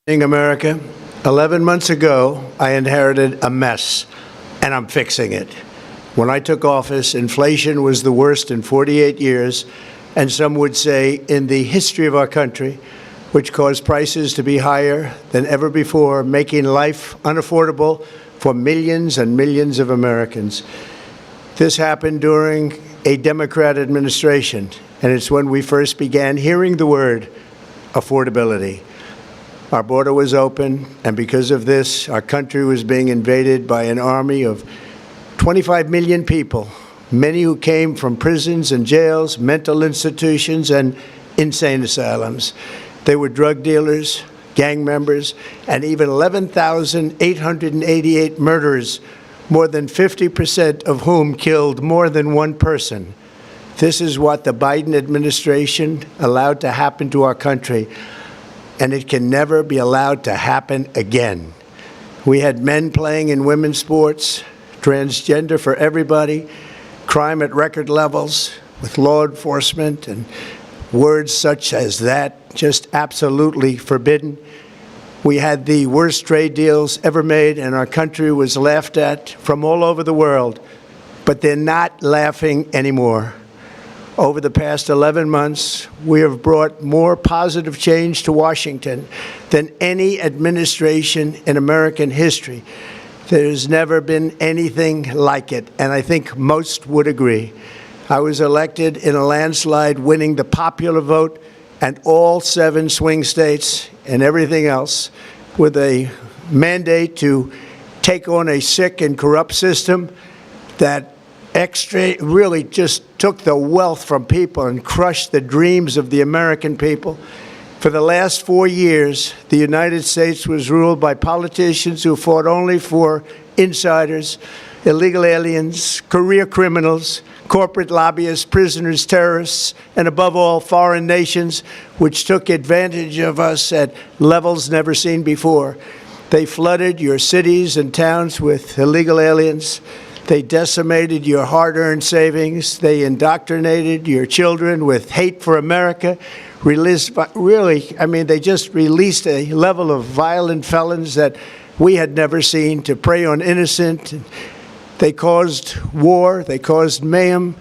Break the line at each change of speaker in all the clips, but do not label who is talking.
In America, 11 months ago, I inherited a mess, and I'm fixing it. When I took office, inflation was the worst in 48 years, and some would say in the history of our country, which caused prices to be higher than ever before, making life unaffordable for millions and millions of Americans. This happened during a Democrat administration, and it's when we first began hearing the word affordability. Our border was open, and because of this, our country was being invaded by an army of 25 million people, many who came from prisons and jails, mental institutions, and insane asylums. They were drug dealers, gang members, and even 11,888 murderers, more than 50% of whom killed more than one person. This is what the Biden administration allowed to happen to our country, and it can never be allowed to happen again. We had men playing in women's sports, transgender for everybody, crime at record levels with law enforcement, and words such as that just absolutely forbidden. We had the worst trade deals ever made, and our country was laughed at from all over the world, but they're not laughing anymore. Over the past 11 months, we have brought more positive change to Washington than any administration in American history. There's never been anything like it, and I think most would agree. I was elected in a landslide, winning the popular vote and all 7 swing states and everything else, with a mandate to take on a sick and corrupt system that really just took the wealth from people and crushed the dreams of the American people. For the last 4 years, the United States was ruled by politicians who fought only for insiders, illegal aliens, career criminals, corporate lobbyists, prisoners, terrorists, and above all, foreign nations, which took advantage of us at levels never seen before. They flooded your cities and towns with illegal aliens. They decimated your hard-earned savings. They indoctrinated your children with hate for America. They just released a level of violent felons that we had never seen to prey on innocent. They caused war. They caused mayhem.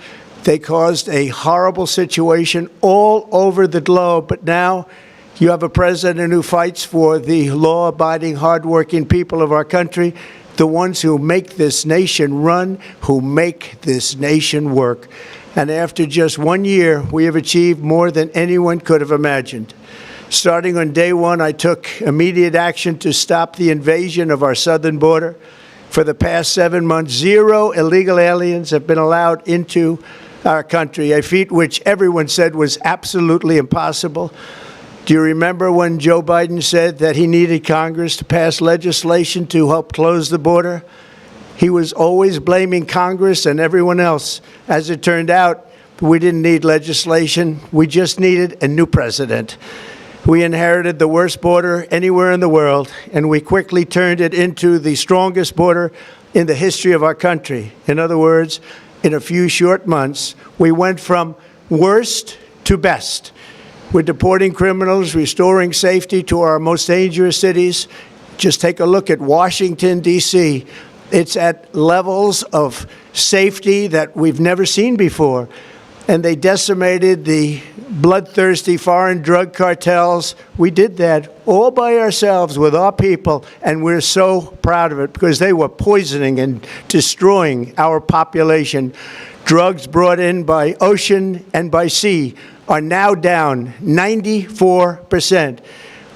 They caused a horrible situation all over the globe. But now you have a president who fights for the law-abiding, hard-working people of our country, the ones who make this nation run, who make this nation work. And after just 1 year, we have achieved more than anyone could have imagined. Starting on day one, I took immediate action to stop the invasion of our southern border. For the past 7 months, 0 illegal aliens have been allowed into our country, a feat which everyone said was absolutely impossible. Do you remember when Joe Biden said that he needed Congress to pass legislation to help close the border? He was always blaming Congress and everyone else. As it turned out, we didn't need legislation. We just needed a new president. We inherited the worst border anywhere in the world, and we quickly turned it into the strongest border in the history of our country. In other words, in a few short months, we went from worst to best. We're deporting criminals, restoring safety to our most dangerous cities. Just take a look at Washington, D.C. It's at levels of safety that we've never seen before. And they decimated the bloodthirsty foreign drug cartels. We did that all by ourselves with our people, and we're so proud of it because they were poisoning and destroying our population. Drugs brought in by ocean and by sea are now down 94%.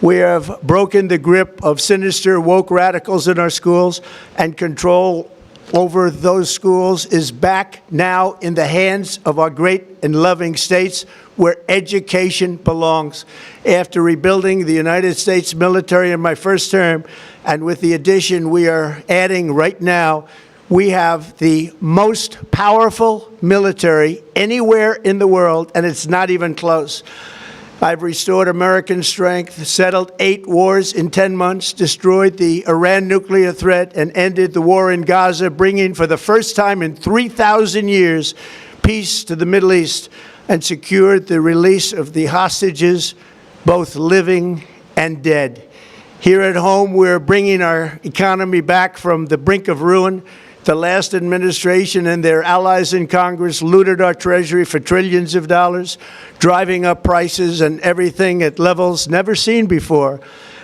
We have broken the grip of sinister woke radicals in our schools, and control over those schools is back now in the hands of our great and loving states where education belongs. After rebuilding the United States military in my first term, and with the addition we are adding right now, we have the most powerful military anywhere in the world, and it's not even close. I've restored American strength, settled 8 wars in 10 months, destroyed the Iran nuclear threat, and ended the war in Gaza, bringing for the first time in 3,000 years peace to the Middle East, and secured the release of the hostages, both living and dead. Here at home, we're bringing our economy back from the brink of ruin. The last administration and their allies in Congress looted our Treasury for trillions of dollars, driving up prices and everything at levels never seen before.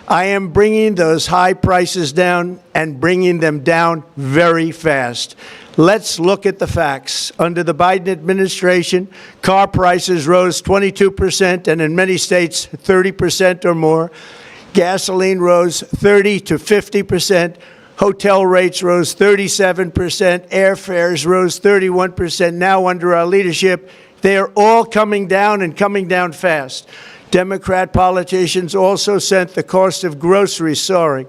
I am bringing those high prices down and bringing them down very fast. Let's look at the facts. Under the Biden administration, car prices rose 22% and in many states 30% or more. Gasoline rose 30 to 50%. Hotel rates rose 37%. Airfares rose 31%. Now, under our leadership, they are all coming down and coming down fast. Democrat politicians also sent the cost of groceries soaring,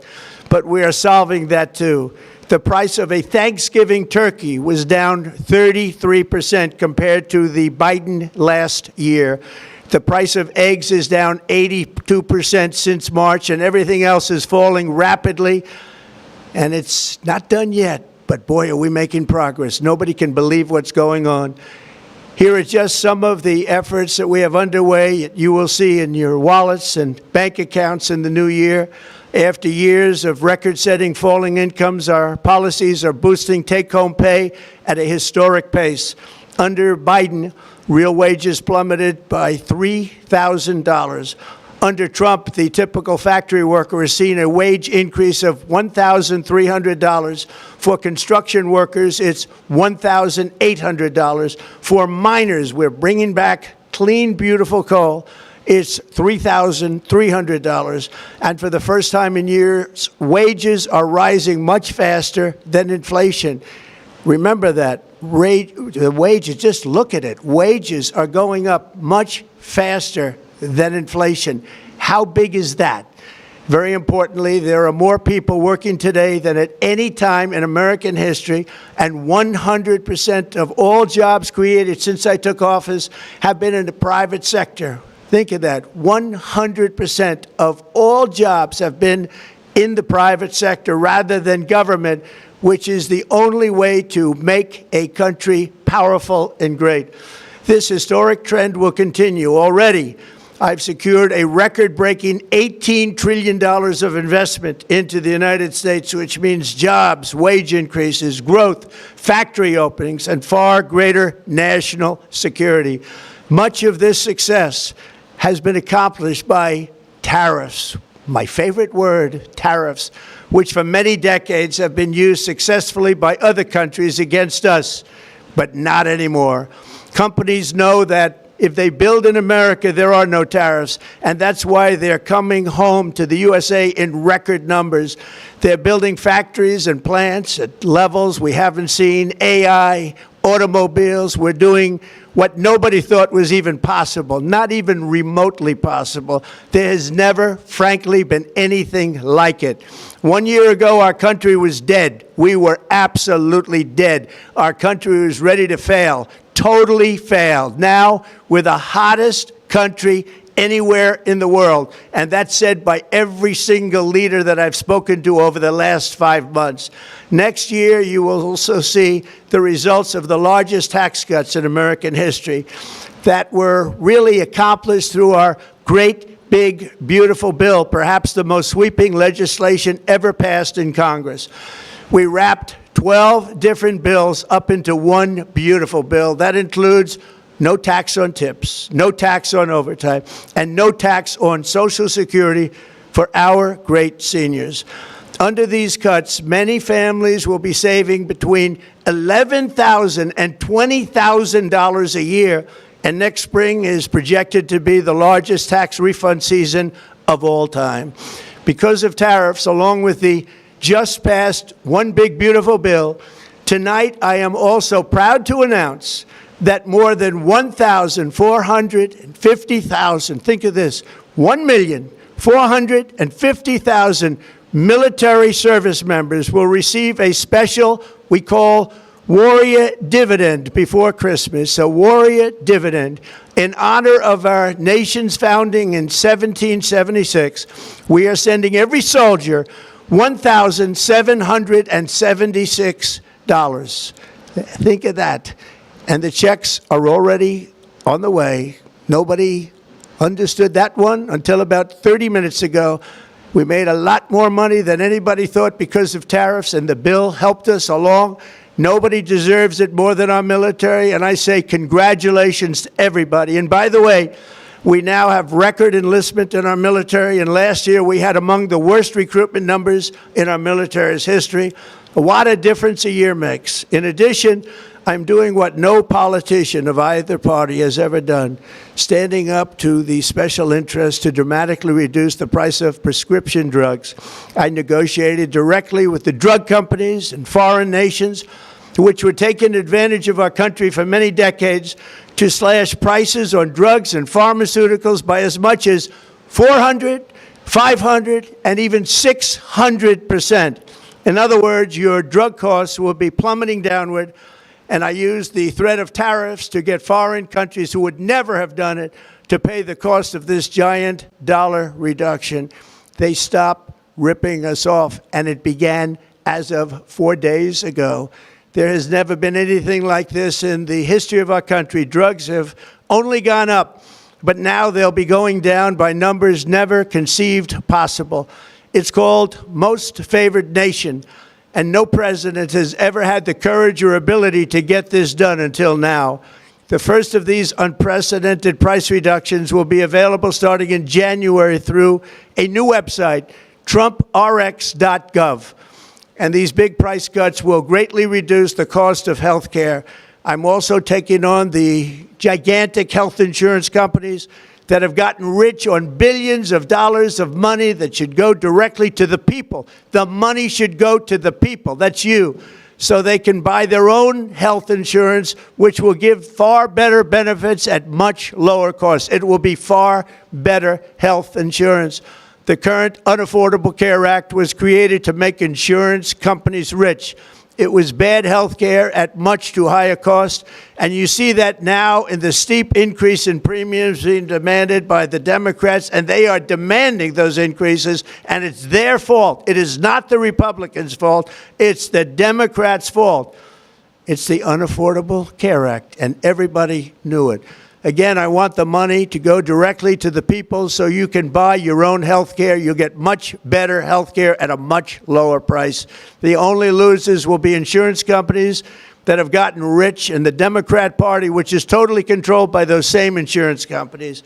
but we are solving that too. The price of a Thanksgiving turkey was down 33% compared to the Biden last year. The price of eggs is down 82% since March, and everything else is falling rapidly. And it's not done yet, but boy, are we making progress. Nobody can believe what's going on. Here are just some of the efforts that we have underway. You will see in your wallets and bank accounts in the new year. After years of record-setting falling incomes, our policies are boosting take-home pay at a historic pace. Under Biden, real wages plummeted by $3,000. Under Trump, the typical factory worker has seen a wage increase of $1,300. For construction workers, it's $1,800. For miners, we're bringing back clean, beautiful coal. It's $3,300. And for the first time in years, wages are rising much faster than inflation. Remember that. The wages, just look at it. Wages are going up much faster than inflation. How big is that? Very importantly, there are more people working today than at any time in American history, and 100% of all jobs created since I took office have been in the private sector. Think of that. 100% of all jobs have been in the private sector rather than government, which is the only way to make a country powerful and great. This historic trend will continue. Already, I've secured a record-breaking $18 trillion of investment into the United States, which means jobs, wage increases, growth, factory openings, and far greater national security. Much of this success has been accomplished by tariffs. My favorite word, tariffs, which for many decades have been used successfully by other countries against us, but not anymore. Companies know that if they build in America, there are no tariffs, and that's why they're coming home to the USA in record numbers. They're building factories and plants at levels we haven't seen, AI, automobiles. We're doing what nobody thought was even possible, not even remotely possible. There has never, frankly, been anything like it. 1 year ago, our country was dead. We were absolutely dead. Our country was ready to fail, totally failed. Now, we're the hottest country anywhere in the world, and that's said by every single leader that I've spoken to over the last 5 months. Next year, you will also see the results of the largest tax cuts in American history that were really accomplished through our great, big, beautiful bill, perhaps the most sweeping legislation ever passed in Congress. We wrapped 12 different bills up into one beautiful bill. That includes no tax on tips, no tax on overtime, and no tax on Social Security for our great seniors. Under these cuts, many families will be saving between $11,000 and $20,000 a year, and next spring is projected to be the largest tax refund season of all time. Because of tariffs, along with the just passed One Big Beautiful Bill, tonight I am also proud to announce that more than 1,450,000, think of this, 1,450,000 military service members will receive a special, we call Warrior Dividend before Christmas, a Warrior Dividend. In honor of our nation's founding in 1776, we are sending every soldier $1,776. Think of that. And the checks are already on the way. Nobody understood that one until about 30 minutes ago. We made a lot more money than anybody thought because of tariffs, and the bill helped us along. Nobody deserves it more than our military, and I say congratulations to everybody. And by the way, we now have record enlistment in our military, and last year we had among the worst recruitment numbers in our military's history. What a difference a year makes. In addition, I'm doing what no politician of either party has ever done, standing up to the special interests to dramatically reduce the price of prescription drugs. I negotiated directly with the drug companies and foreign nations, which were taking advantage of our country for many decades, to slash prices on drugs and pharmaceuticals by as much as 400, 500, and even 600%. In other words, your drug costs will be plummeting downward. And I used the threat of tariffs to get foreign countries who would never have done it to pay the cost of this giant dollar reduction. They stopped ripping us off, and it began as of 4 days ago. There has never been anything like this in the history of our country. Drugs have only gone up, but now they'll be going down by numbers never conceived possible. It's called Most Favored Nation. And no president has ever had the courage or ability to get this done until now. The first of these unprecedented price reductions will be available starting in January through a new website, trumprx.gov. And these big price cuts will greatly reduce the cost of health care. I'm also taking on the gigantic health insurance companies that have gotten rich on billions of dollars of money that should go directly to the people. The money should go to the people, that's you, so they can buy their own health insurance, which will give far better benefits at much lower costs. It will be far better health insurance. The current Unaffordable Care Act was created to make insurance companies rich. It was bad health care at much too high a cost, and you see that now in the steep increase in premiums being demanded by the Democrats, and they are demanding those increases, and it's their fault. It is not the Republicans' fault. It's the Democrats' fault. It's the Unaffordable Care Act, and everybody knew it. Again, I want the money to go directly to the people so you can buy your own health care. You'll get much better health care at a much lower price. The only losers will be insurance companies that have gotten rich, and the Democrat Party, which is totally controlled by those same insurance companies.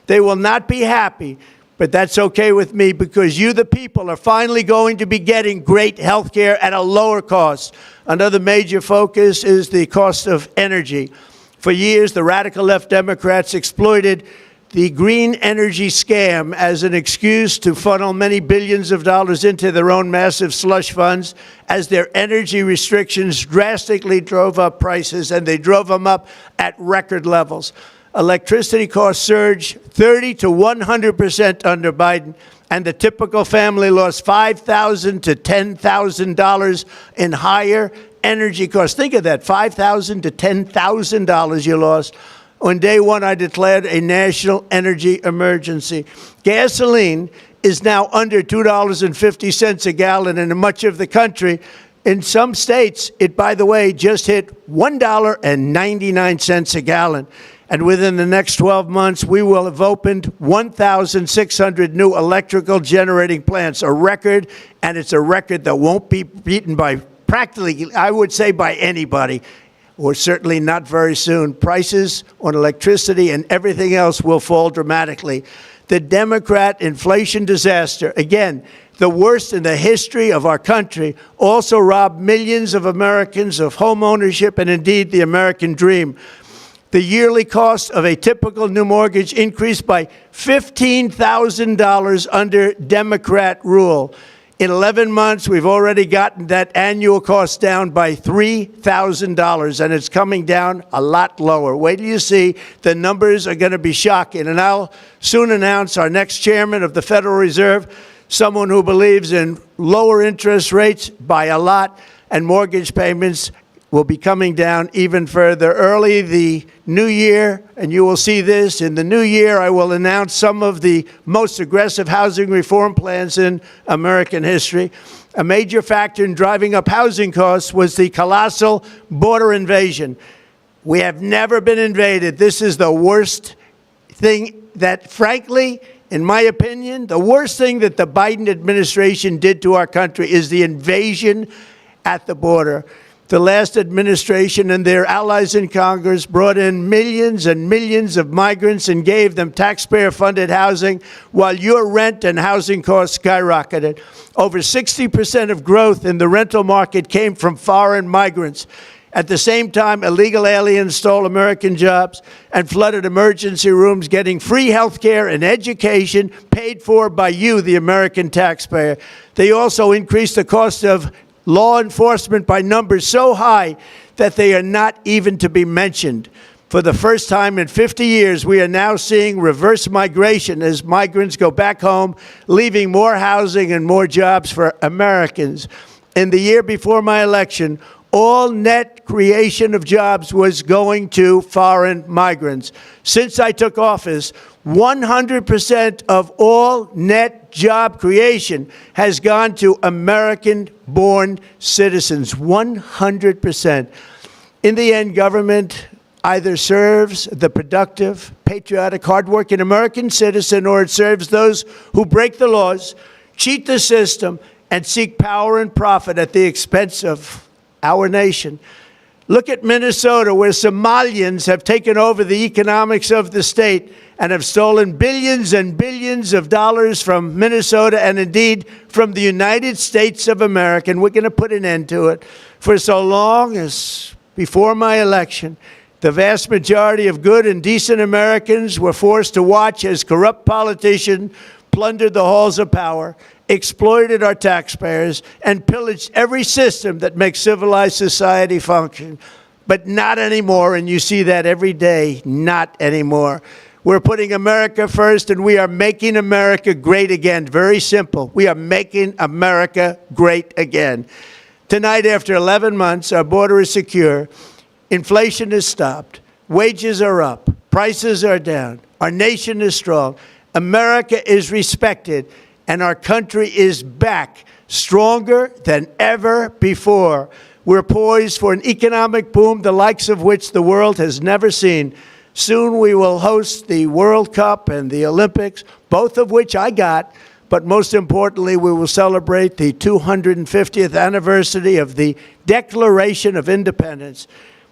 They will not be happy, but that's okay with me, because you, the people, are finally going to be getting great health care at a lower cost. Another major focus is the cost of energy. For years, the radical left Democrats exploited the green energy scam as an excuse to funnel many billions of dollars into their own massive slush funds, as their energy restrictions drastically drove up prices, and they drove them up at record levels. Electricity costs surged 30 to 100% under Biden, and the typical family lost $5,000 to $10,000 in higher energy costs. Think of that, $5,000 to $10,000 you lost. On day one, I declared a national energy emergency. Gasoline is now under $2.50 a gallon in much of the country. In some states, it, by the way, just hit $1.99 a gallon. And within the next 12 months, we will have opened 1,600 new electrical generating plants, a record, and it's a record that won't be beaten by practically, I would say, by anybody, or certainly not very soon. Prices on electricity and everything else will fall dramatically. The Democrat inflation disaster, again, the worst in the history of our country, also robbed millions of Americans of home ownership and indeed the American dream. The yearly cost of a typical new mortgage increased by $15,000 under Democrat rule. In 11 months, we've already gotten that annual cost down by $3,000, and it's coming down a lot lower. Wait till you see. The numbers are going to be shocking. And I'll soon announce our next chairman of the Federal Reserve, someone who believes in lower interest rates by a lot, and mortgage payments will be coming down even further. Early the new year, and you will see this, in the new year I will announce some of the most aggressive housing reform plans in American history. A major factor in driving up housing costs was the colossal border invasion. We have never been invaded. This is the worst thing that, frankly, in my opinion, the worst thing that the Biden administration did to our country is the invasion at the border. The last administration and their allies in Congress brought in millions and millions of migrants and gave them taxpayer-funded housing while your rent and housing costs skyrocketed. Over 60% of growth in the rental market came from foreign migrants. At the same time, illegal aliens stole American jobs and flooded emergency rooms, getting free health care and education paid for by you, the American taxpayer. They also increased the cost of law enforcement by numbers so high that they are not even to be mentioned. For the first time in 50 years, we are now seeing reverse migration as migrants go back home, leaving more housing and more jobs for Americans. In the year before my election, all net creation of jobs was going to foreign migrants. Since I took office, 100% of all net job creation has gone to American-born citizens, 100%. In the end, government either serves the productive, patriotic, hardworking American citizen, or it serves those who break the laws, cheat the system, and seek power and profit at the expense of our nation. Look at Minnesota, where Somalians have taken over the economics of the state and have stolen billions and billions of dollars from Minnesota and indeed from the United States of America. And we're going to put an end to it. For so long as before my election, the vast majority of good and decent Americans were forced to watch as corrupt politicians plundered the halls of power, exploited our taxpayers, and pillaged every system that makes civilized society function. But not anymore, and you see that every day, not anymore. We're putting America first, and we are making America great again. Very simple. We are making America great again. Tonight, after 11 months, our border is secure. Inflation is stopped. Wages are up. Prices are down. Our nation is strong. America is respected. And our country is back, stronger than ever before. We're poised for an economic boom, the likes of which the world has never seen. Soon we will host the World Cup and the Olympics, both of which I got. But most importantly, we will celebrate the 250th anniversary of the Declaration of Independence.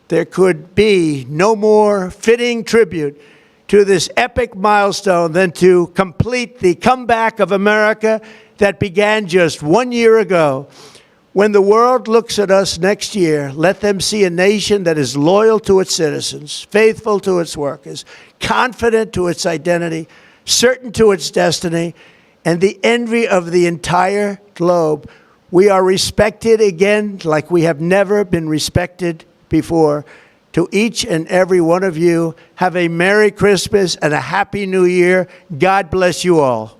There could be no more fitting tribute to this epic milestone than to complete the comeback of America that began just 1 year ago. When the world looks at us next year, let them see a nation that is loyal to its citizens, faithful to its workers, confident to its identity, certain to its destiny, and the envy of the entire globe. We are respected again like we have never been respected before. To each and every one of you, have a Merry Christmas and a Happy New Year. God bless you all.